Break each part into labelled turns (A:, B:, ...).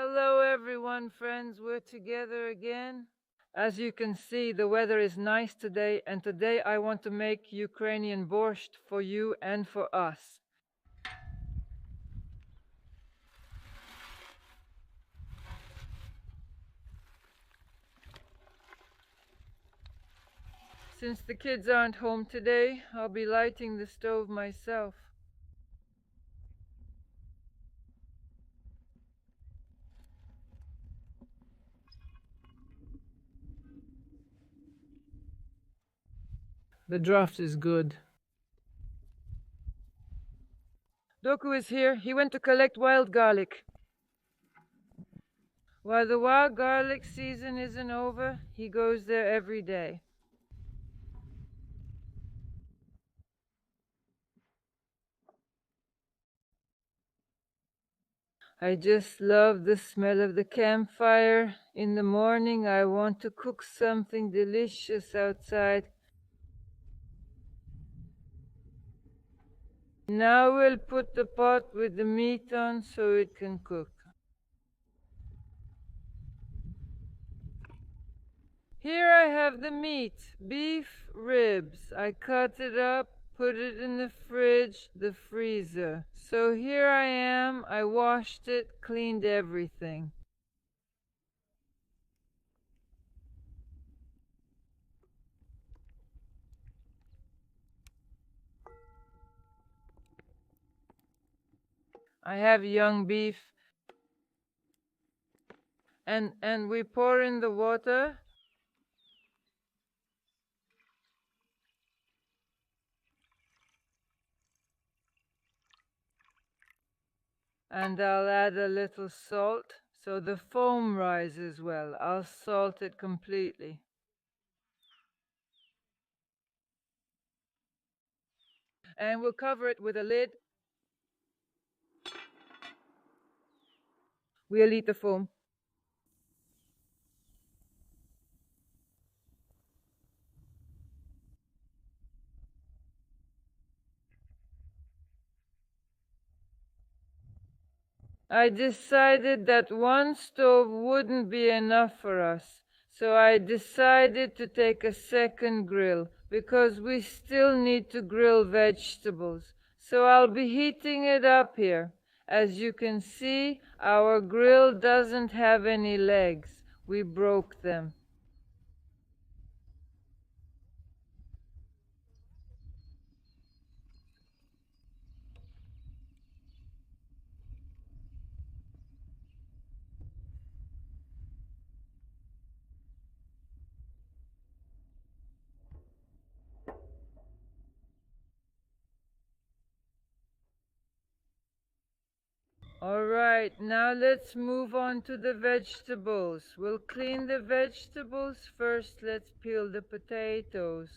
A: Hello everyone, friends, we're together again. As you can see, the weather is nice today, and today I want to make Ukrainian borscht for you and for us. Since the kids aren't home today, I'll be lighting the stove myself. The draft is good. Doku is here. He went to collect wild garlic. While the wild garlic season isn't over, he goes there every day. I just love the smell of the campfire. In the morning, I want to cook something delicious outside. Now we'll put the pot with the meat on so it can cook. Here I have the meat, beef ribs. I cut it up, put it in the fridge, the freezer. So here I am. I washed it, cleaned everything. I have young beef. And we pour in the water. And I'll add a little salt so the foam rises well. I'll salt it completely. And we'll cover it with a lid. We'll eat the foam. I decided that one stove wouldn't be enough for us, so I decided to take a second grill because we still need to grill vegetables. So I'll be heating it up here. As you can see, our grill doesn't have any legs. We broke them. All right, now let's move on to the vegetables. We'll clean the vegetables first. Let's peel the potatoes.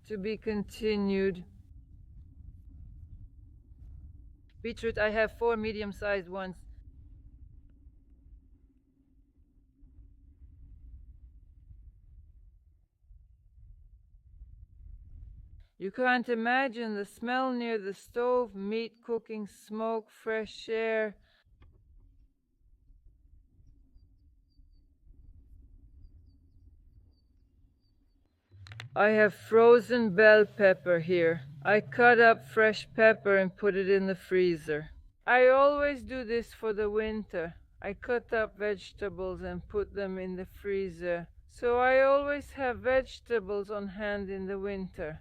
A: To be continued. Beetroot, I have 4 medium-sized ones. You can't imagine the smell near the stove, meat cooking, smoke, fresh air. I have frozen bell pepper here. I cut up fresh pepper and put it in the freezer. I always do this for the winter. I cut up vegetables and put them in the freezer. So I always have vegetables on hand in the winter.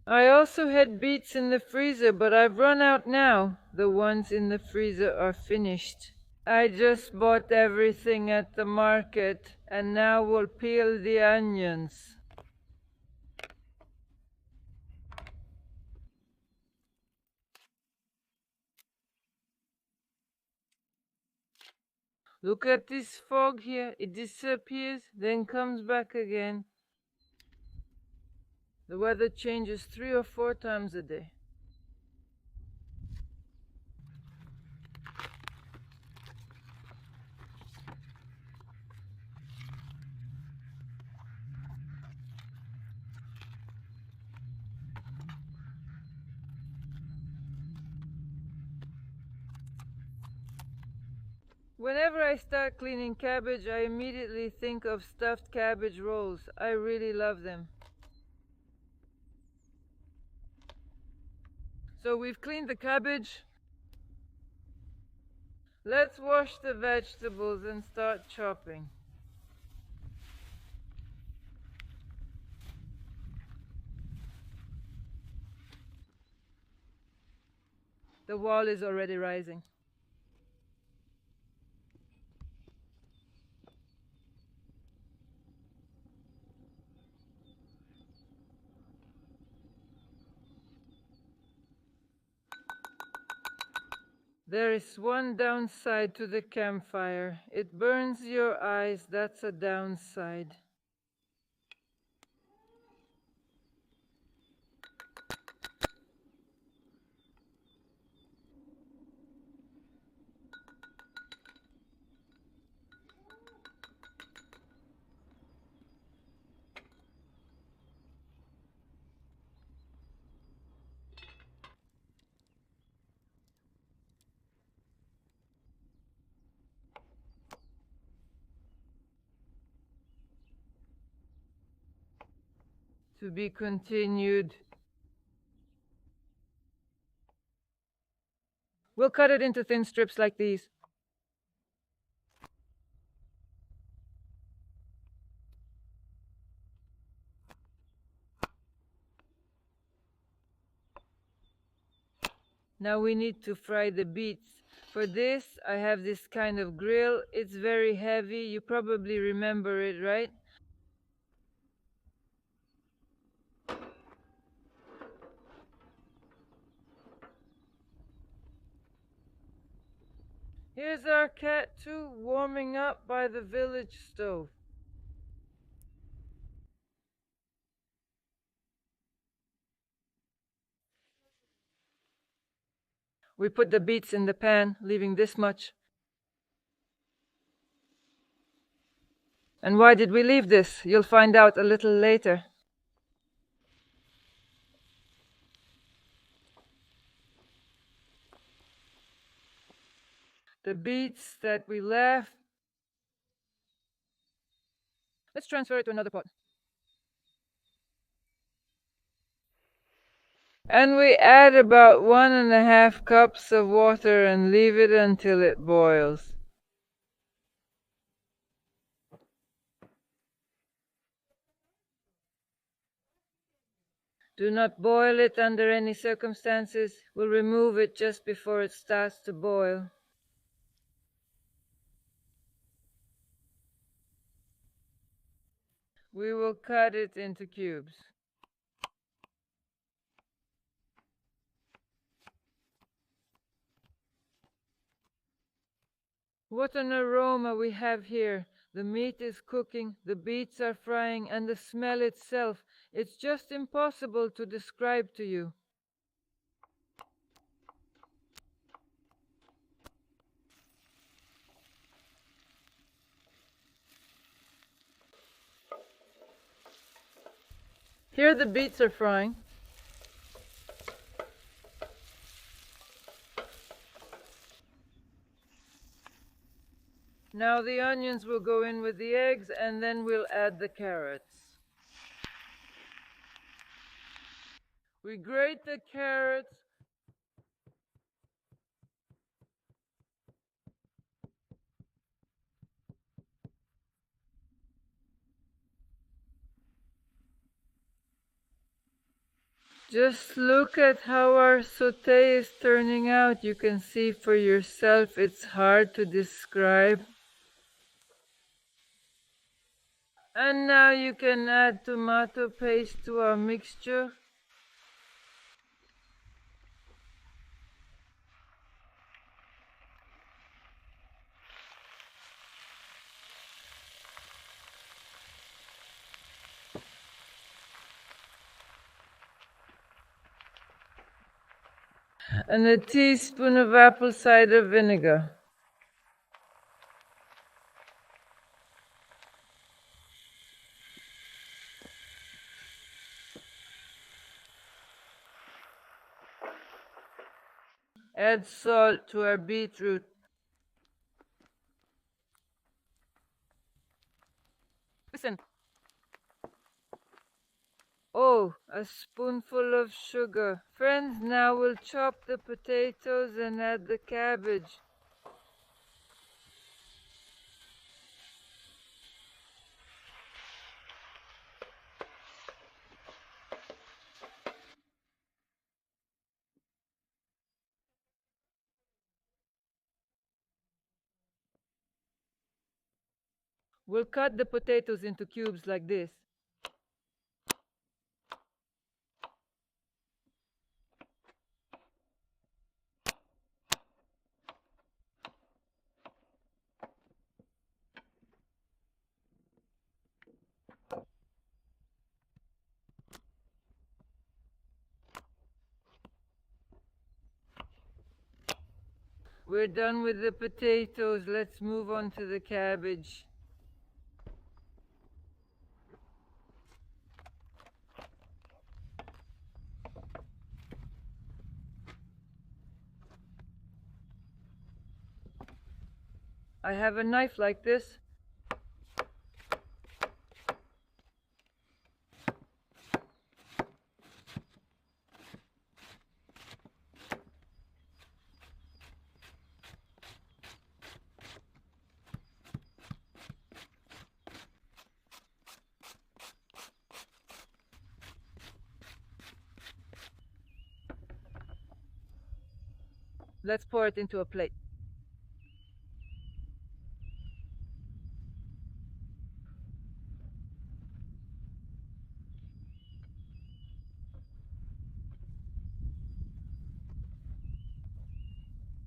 A: I also had beets in the freezer, but I've run out now. The ones in the freezer are finished. I just bought everything at the market, and now we'll peel the onions. Look at this fog here. It disappears, then comes back again. The weather changes 3 or 4 times a day. Whenever I start cleaning cabbage, I immediately think of stuffed cabbage rolls. I really love them. So we've cleaned the cabbage. Let's wash the vegetables and start chopping. The wall is already rising. There is one downside to the campfire. It burns your eyes, that's a downside. To be continued. We'll cut it into thin strips like these. Now we need to fry the beets. For this, I have this kind of grill. It's very heavy. You probably remember it, right? Here's our cat too, warming up by the village stove. We put the beets in the pan, leaving this much. And why did we leave this? You'll find out a little later. The beets that we left. Let's transfer it to another pot. And we add about 1.5 cups of water and leave it until it boils. Do not boil it under any circumstances. We'll remove it just before it starts to boil. We will cut it into cubes. What an aroma we have here. The meat is cooking, the beets are frying, and the smell itself. It's just impossible to describe to you. Here the beets are frying. Now the onions will go in with the eggs, and then we'll add the carrots. We grate the carrots. Just look at how our sauté is turning out. You can see for yourself it's hard to describe. And now you can add tomato paste to our mixture. And a teaspoon of apple cider vinegar. Add salt to our beetroot. Listen. Oh, a spoonful of sugar. Friends, now we'll chop the potatoes and add the cabbage. We'll cut the potatoes into cubes like this. We're done with the potatoes. Let's move on to the cabbage. I have a knife like this. Let's pour it into a plate.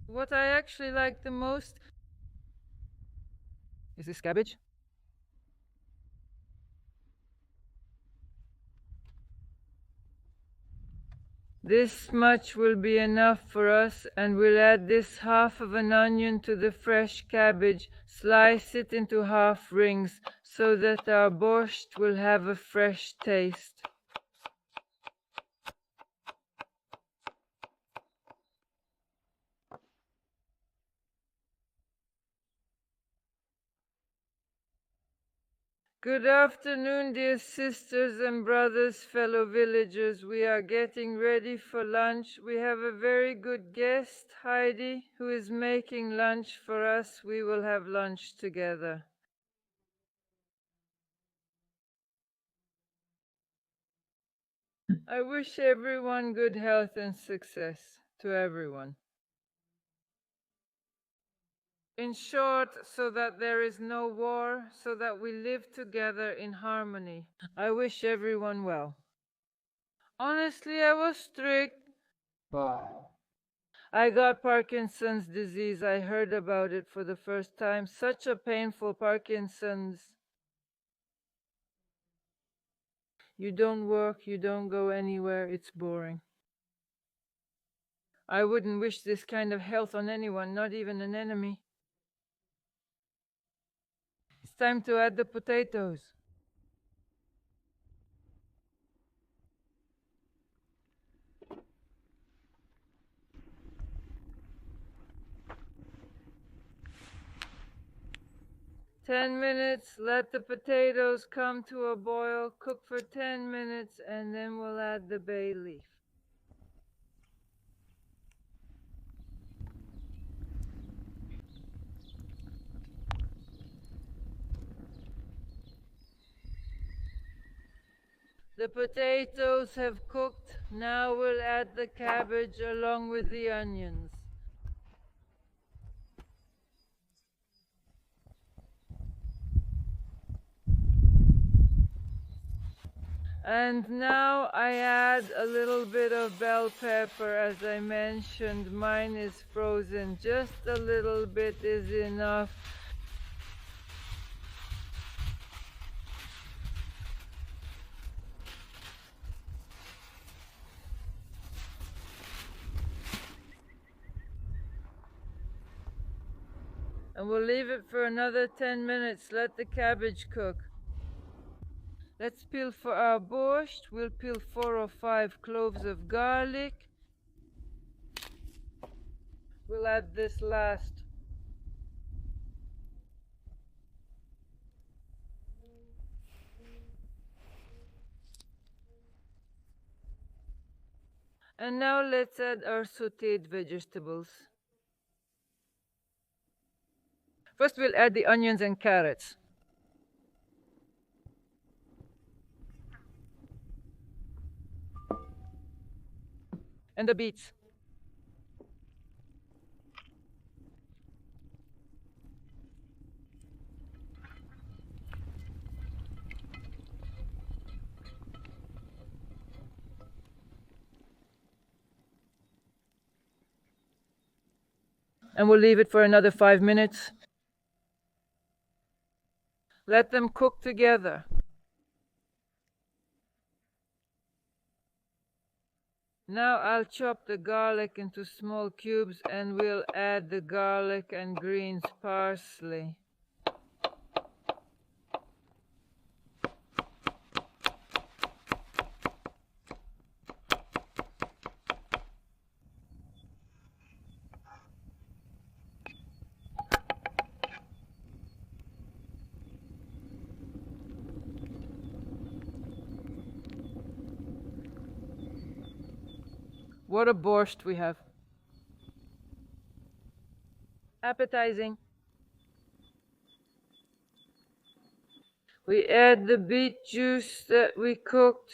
A: What I actually like the most is this cabbage. This much will be enough for us, and we'll add this half of an onion to the fresh cabbage. Slice it into half rings so that our borscht will have a fresh taste. Good afternoon, dear sisters and brothers, fellow villagers. We are getting ready for lunch. We have a very good guest, Heidi, who is making lunch for us. We will have lunch together. I wish everyone good health and success, to everyone. In short, so that there is no war, so that we live together in harmony. I wish everyone well. Honestly, I was strict. I got Parkinson's disease. I heard about it for the first time. Such a painful Parkinson's. You don't work, you don't go anywhere, it's boring. I wouldn't wish this kind of health on anyone, not even an enemy. It's time to add the potatoes. "10 minutes, let the potatoes come to a boil, cook for 10 minutes, and then we'll add the bay leaf." The potatoes have cooked. Now we'll add the cabbage along with the onions. And now I add a little bit of bell pepper. As I mentioned, mine is frozen. Just a little bit is enough. And we'll leave it for another 10 minutes. Let the cabbage cook. Let's peel for our borscht. We'll peel 4 or 5 cloves of garlic. We'll add this last. And now let's add our sautéed vegetables. First we'll add the onions and carrots. And the beets. And we'll leave it for another 5 minutes. Let them cook together. Now I'll chop the garlic into small cubes and we'll add the garlic and greens parsley. What a borscht we have. Appetizing. We add the beet juice that we cooked.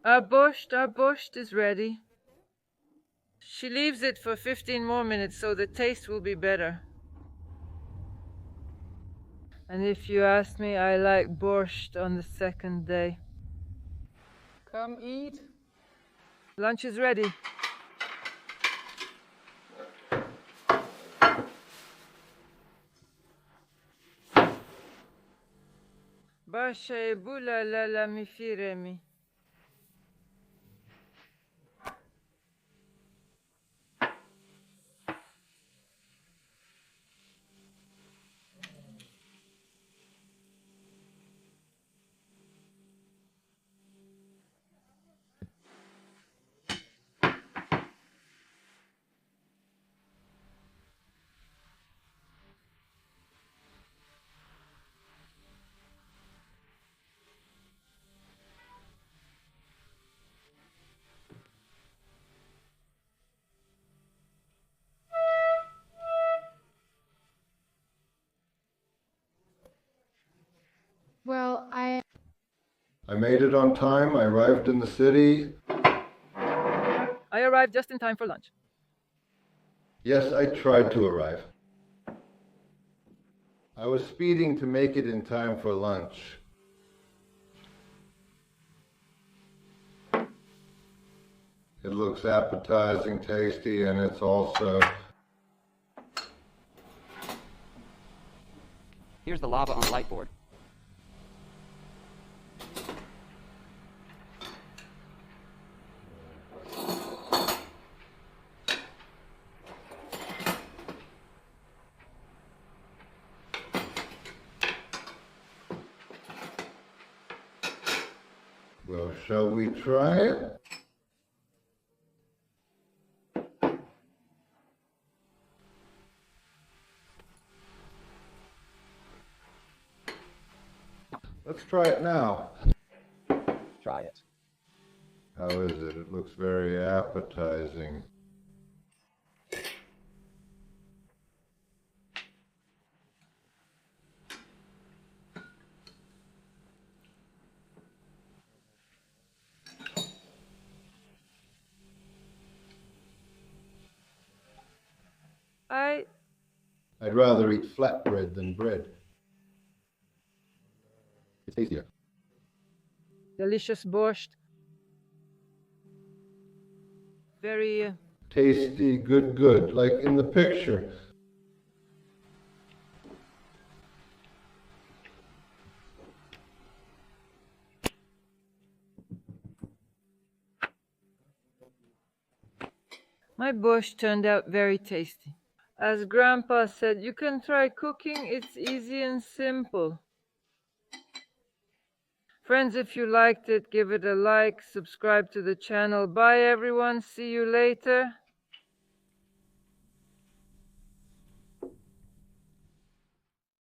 A: Our borscht is ready. She leaves it for 15 more minutes so the taste will be better. And if you ask me, I like borscht on the second day.
B: Come eat.
A: Lunch is ready. Basha e bula la la mi firemi.
B: Well,
C: I made it on time. I arrived in the city.
A: I arrived just in time for lunch.
C: Yes, I tried to arrive. I was speeding to make it in time for lunch. It looks appetizing, tasty, and it's also...
D: Here's the lava on the light board.
C: Well, shall we try it? Let's try it now.
E: Try it.
C: How is it? It looks very appetizing. I'd rather eat flatbread than bread. It's tastier.
A: Delicious borscht. Very
C: Tasty, good, like in the picture.
A: My borscht turned out very tasty. As Grandpa said, you can try cooking, it's easy and simple. Friends, if you liked it, give it a like, subscribe to the channel. Bye everyone, see you later.